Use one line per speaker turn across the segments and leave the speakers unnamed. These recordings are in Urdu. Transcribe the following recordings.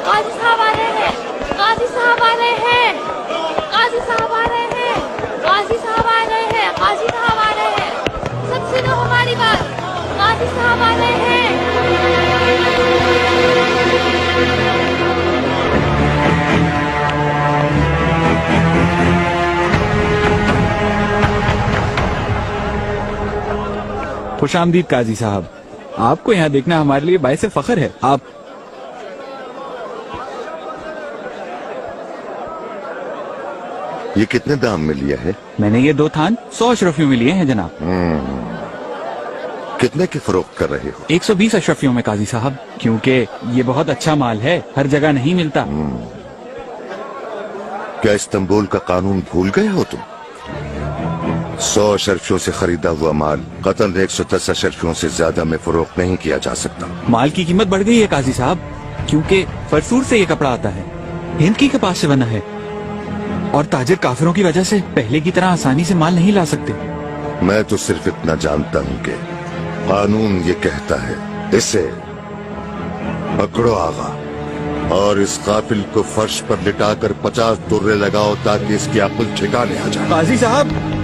قاضی صاحب آ رہے ہیں، قاضی صاحب آ رہے ہیں، قاضی صاحب آ رہے ہیں، قاضی صاحب آ رہے ہیں، قاضی صاحب آ رہے ہیں، سب سنو ہماری بات، قاضی صاحب آ رہے ہیں۔
خوش آمدید قاضی صاحب، آپ کو یہاں دیکھنا ہمارے لیے باعث فخر ہے۔ آپ
یہ کتنے دام میں لیا ہے؟
میں نے یہ 2 تھان 100 اشرفیوں میں لیے ہیں جناب۔
کتنے کی فروخت کر رہے ہو؟
120 اشرفیوں میں قاضی صاحب، کیونکہ یہ بہت اچھا مال ہے، ہر جگہ نہیں ملتا۔
کیا استنبول کا قانون بھول گئے ہو تم؟ 100 اشرفیوں سے خریدا ہوا مال قطعاً 110 اشرفیوں سے زیادہ میں فروخت نہیں کیا جا سکتا۔
مال کی قیمت بڑھ گئی ہے قاضی صاحب، کیونکہ فرسور سے یہ کپڑا آتا ہے، ہند کی کپاس سے بنا ہے، اور تاجر کافروں کی وجہ سے پہلے کی طرح آسانی سے مال نہیں لا سکتے۔
میں تو صرف اتنا جانتا ہوں کہ قانون یہ کہتا ہے اسے پکڑو آغا، اور اس قافل کو فرش پر لٹا کر 50 درے لگاؤ تاکہ اس کی عقل ٹھکانے آ جائے۔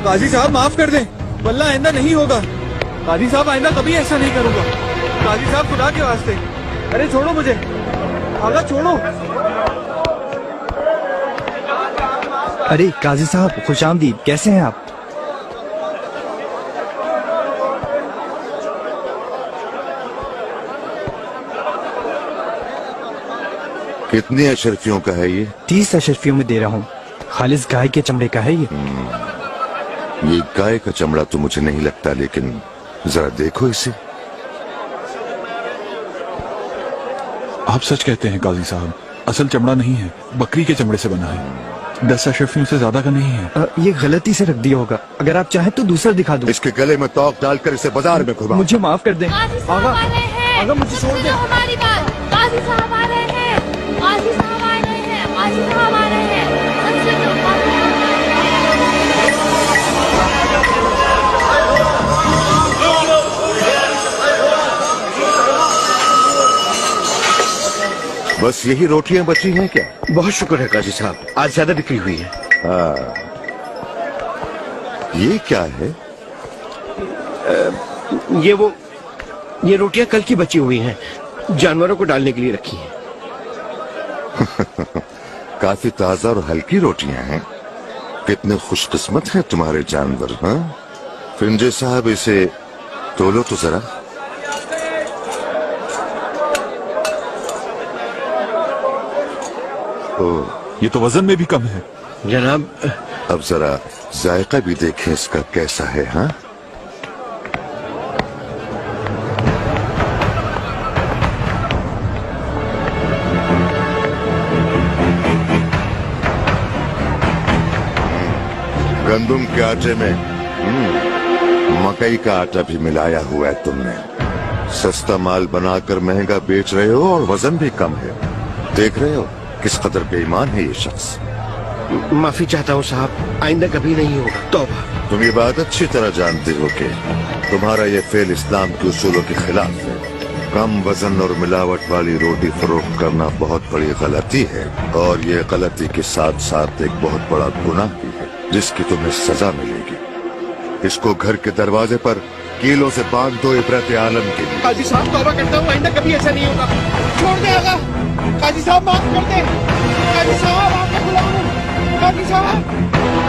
قاضی صاحب معاف کر دیں، واللہ آئندہ نہیں ہوگا۔ قاضی صاحب آئندہ کبھی ایسا نہیں کروں گا۔ قاضی صاحب خدا کے واسطے، ارے چھوڑو مجھے، آگا چھوڑو۔
ارے قاضی صاحب خوش آمدید، کیسے ہیں آپ؟
کتنی اشرفیوں کا ہے یہ؟
30 اشرفیوں میں دے رہا ہوں، خالص گائے کے چمڑے کا ہے یہ۔
یہ گائے کا چمڑا تو مجھے نہیں لگتا، لیکن ذرا دیکھو اسے۔
آپ سچ کہتے ہیں قاضی صاحب، اصل چمڑا نہیں ہے، بکری کے چمڑے سے بنا ہے، 10 اشرفیوں سے زیادہ کا نہیں ہے۔
یہ غلطی سے رکھ دیا ہوگا، اگر آپ چاہیں تو دوسرا دکھا دوں۔
اس کے گلے میں توق ڈال کر اسے بازار میں گھما۔
مجھے معاف کر دیں
قاضی صاحب
آغا،
آ رہے ہیں،
آغا مجھے چھوڑ
سب
دیں۔
سنو ہماری بات، قاضی صاحب آ رہے ہیں، قاضی صاحب آ رہے ہیں، قاضی صاحب آ رہے ہیں، سب سنو قاضی صاحب۔
بس یہی روٹیاں بچی ہیں کیا؟
بہت شکر ہے قاضی صاحب، آج زیادہ بکری ہوئی ہے۔
یہ کیا ہے؟
یہ روٹیاں کل کی بچی ہوئی ہیں، جانوروں کو ڈالنے کے لیے رکھی ہیں۔
کافی تازہ اور ہلکی روٹیاں ہیں، کتنے خوش قسمت ہیں تمہارے جانور۔ ہاں فرنجے صاحب، اسے تولو تو ذرا۔
یہ تو وزن میں بھی کم ہے۔
جناب
اب ذرا ذائقہ بھی دیکھیں اس کا کیسا ہے۔ ہاں گندم کے آٹے میں مکئی کا آٹا بھی ملایا ہوا ہے تم نے۔ سستا مال بنا کر مہنگا بیچ رہے ہو، اور وزن بھی کم ہے۔ دیکھ رہے ہو کس قدر بے ایمان ہے یہ شخص۔
معافی چاہتا ہوں صاحب، آئندہ کبھی نہیں ہوگا، توبہ۔
تم یہ بات اچھی طرح جانتے ہو کہ تمہارا یہ فعل اسلام کے اصولوں کے خلاف ہے۔ کم وزن اور ملاوٹ والی روٹی فروخت کرنا بہت بڑی غلطی ہے، اور یہ غلطی کے ساتھ ساتھ ایک بہت بڑا گناہ بھی ہے جس کی تمہیں سزا ملے گی۔ اس کو گھر کے دروازے پر کیلوں سے باندھ دو عبرت عالم کے لیے۔
قاضی صاحب توبہ کرتا ہوں، آئندہ کبھی ایسا نہیں ہوگا، چھوڑ دے آغا، قاضی صاحب معاف کر دیں، قاضی صاحب آپ کا غلام ہوں، قاضی صاحب۔